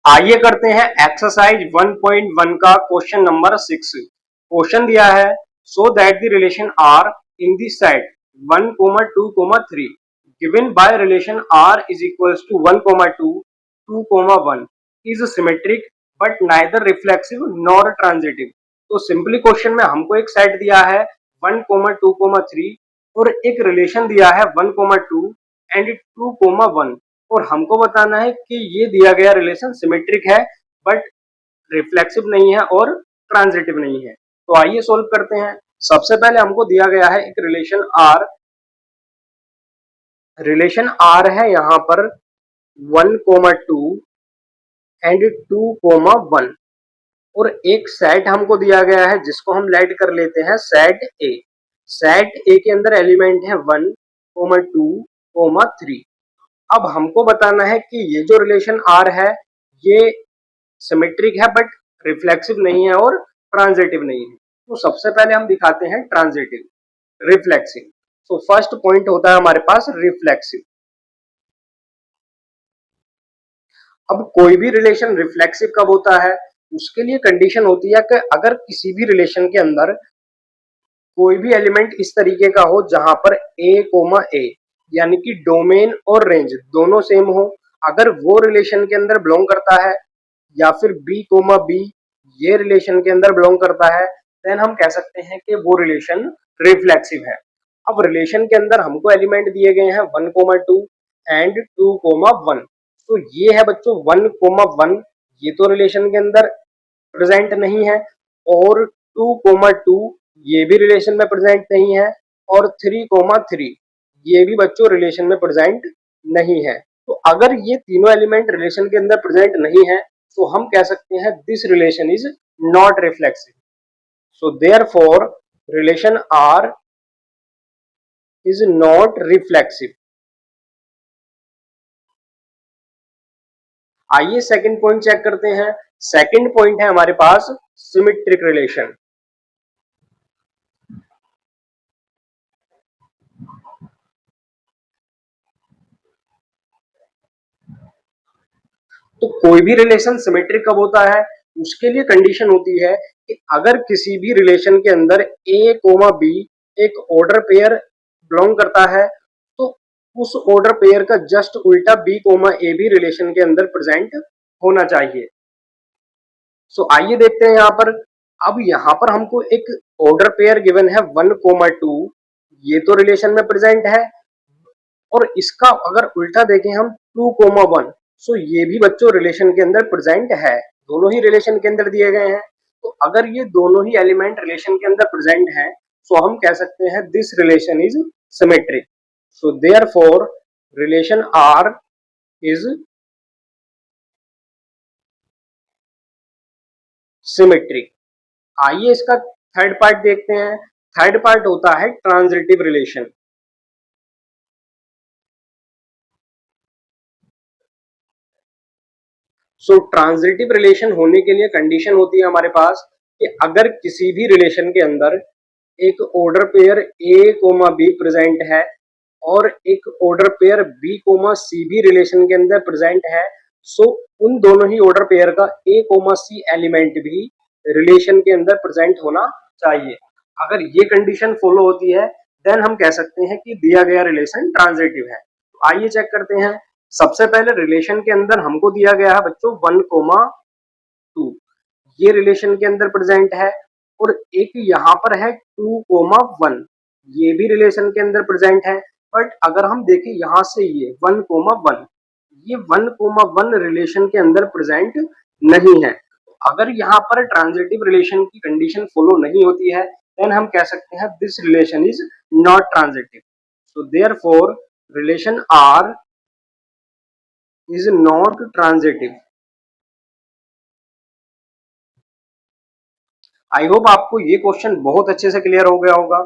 आइए करते हैं एक्सरसाइज 1.1 का क्वेश्चन नंबर 6। क्वेश्चन दिया है so that the relation R in the set 1, 2, 3 given by relation R is equals to 1, 2, 2, 1 is symmetric but neither reflexive nor transitive. तो simply question में हमको एक सेट दिया है 1, 2, 3 और एक रिलेशन दिया है 1, 2 एंड 2, 1 और हमको बताना है कि ये दिया गया रिलेशन सिमेट्रिक है बट रिफ्लेक्सिव नहीं है और ट्रांजिटिव नहीं है। तो आइए सोल्व करते हैं। सबसे पहले हमको दिया गया है एक रिलेशन आर है यहाँ पर 1, 2 एंड 2, 1 और एक सेट हमको दिया गया है जिसको हम लेट कर लेते हैं सेट ए। सेट ए के अंदर एलिमेंट है 1, 2, 3। अब हमको बताना है कि ये जो रिलेशन आर है ये सिमेट्रिक है बट रिफ्लेक्सिव नहीं है और ट्रांजिटिव नहीं है। तो सबसे पहले हम दिखाते हैं ट्रांजिटिव रिफ्लेक्सिव। तो फर्स्ट पॉइंट होता है हमारे पास रिफ्लेक्सिव। अब कोई भी रिलेशन रिफ्लेक्सिव कब होता है, उसके लिए कंडीशन होती है कि अगर किसी भी रिलेशन के अंदर कोई भी एलिमेंट इस तरीके का हो जहां पर ए यानी कि डोमेन और रेंज दोनों सेम हो, अगर वो रिलेशन के अंदर बिलोंग करता है या फिर बी ये रिलेशन के अंदर बिलोंग करता है, देन हम कह सकते हैं कि वो रिलेशन रिफ्लेक्सिव है। अब रिलेशन के अंदर हमको एलिमेंट दिए गए हैं 1, 2 एंड 2, 1। तो ये है बच्चों 1, 1 ये तो रिलेशन के अंदर प्रेजेंट नहीं है और 2, 2 ये भी रिलेशन में प्रेजेंट नहीं है और 3, 3 ये भी बच्चों रिलेशन में प्रेजेंट नहीं है। तो अगर ये तीनों एलिमेंट रिलेशन के अंदर प्रेजेंट नहीं है तो हम कह सकते हैं this relation is not reflexive. So therefore relation R is not reflexive. आइए सेकंड पॉइंट चेक करते हैं। सेकंड पॉइंट है हमारे पास सिमेट्रिक रिलेशन। तो कोई भी रिलेशन सिमेट्रिक कब होता है, उसके लिए कंडीशन होती है कि अगर किसी भी रिलेशन के अंदर ए बी एक ऑर्डर पेयर बिलोंग करता है तो उस ऑर्डर पेयर का जस्ट उल्टा बी ए भी रिलेशन के अंदर प्रेजेंट होना चाहिए। सो आइए देखते हैं यहाँ पर। अब यहाँ पर हमको एक ऑर्डर पेयर गिवन है 1, 2 ये तो रिलेशन में प्रेजेंट है और इसका अगर उल्टा देखें हम 2, 1 सो ये भी बच्चों रिलेशन के अंदर प्रेजेंट है, दोनों ही रिलेशन के अंदर दिए गए हैं। तो अगर ये दोनों ही एलिमेंट रिलेशन के अंदर प्रेजेंट है सो हम कह सकते हैं this relation is symmetric. So therefore relation R is symmetric. आइए इसका थर्ड पार्ट देखते हैं। थर्ड पार्ट होता है ट्रांजिटिव रिलेशन। सो ट्रांजिटिव रिलेशन होने के लिए कंडीशन होती है हमारे पास कि अगर किसी भी रिलेशन के अंदर एक order pair A be present है और एक ऑर्डर पेयर बी सी भी रिलेशन के अंदर प्रेजेंट है, सो उन दोनों ही ऑर्डर पेयर का ए सी एलिमेंट भी रिलेशन के अंदर प्रेजेंट होना चाहिए। अगर ये कंडीशन फॉलो होती है देन हम कह सकते हैं कि दिया गया रिलेशन ट्रांजिटिव है। तो आइए चेक करते हैं। सबसे पहले रिलेशन के अंदर हमको दिया गया है बच्चों 1, 2 ये रिलेशन के अंदर प्रेजेंट है और एक यहाँ पर है 2, 1 ये भी रिलेशन के अंदर प्रेजेंट है। बट अगर हम देखें यहाँ से ये 1, 1 ये 1, 1 रिलेशन के अंदर प्रेजेंट नहीं है। अगर यहाँ पर ट्रांजिटिव रिलेशन की कंडीशन फॉलो नहीं होती है देन हम कह सकते हैं this relation is not transitive. So therefore relation R is not transitive। I hope आपको ये क्वेश्चन बहुत अच्छे से क्लियर हो गया होगा।